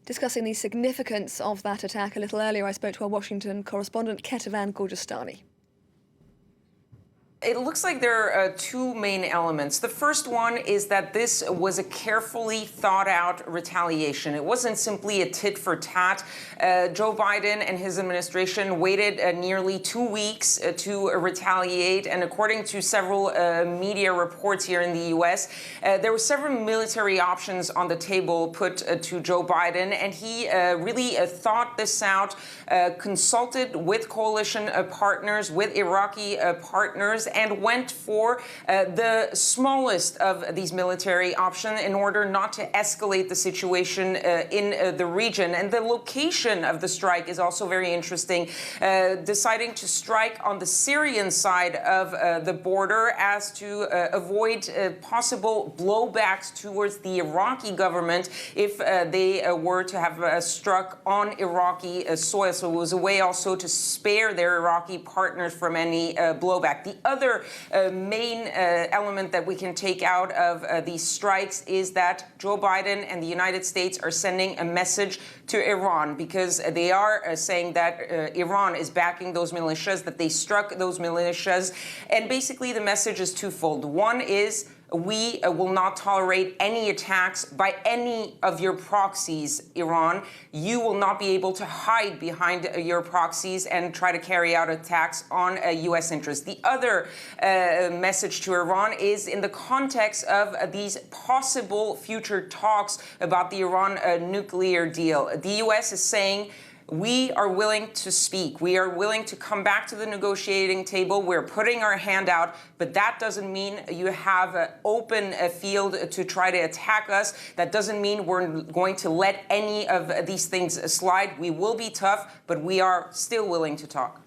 Discussing the significance of that attack a little earlier, I spoke to our Washington correspondent, Kethevane Gorjestani. It looks like there are two main elements. The first one is that this was a carefully thought out retaliation. It wasn't simply a tit for tat. Joe Biden and his administration waited nearly 2 weeks to retaliate. And according to several media reports here in the U.S., there were several military options on the table put to Joe Biden. And he really thought this out, consulted with coalition partners, with Iraqi partners, and went for the smallest of these military options in order not to escalate the situation in the region. And the location of the strike is also very interesting, deciding to strike on the Syrian side of the border as to avoid possible blowbacks towards the Iraqi government if they were to have struck on Iraqi soil. So it was a way also to spare their Iraqi partners from any blowback. The other main element that we can take out of these strikes is that Joe Biden and the United States are sending a message to Iran, because they are saying that Iran is backing those militias, that they struck those militias. And basically the message is twofold. One is, we will not tolerate any attacks by any of your proxies, Iran. You will not be able to hide behind your proxies and try to carry out attacks on U.S. interests. The other message to Iran is in the context of these possible future talks about the Iran nuclear deal. The U.S. is saying, we are willing to speak. We are willing to come back to the negotiating table. We're putting our hand out, but that doesn't mean you have an open field to try to attack us. That doesn't mean we're going to let any of these things slide. We will be tough, but we are still willing to talk.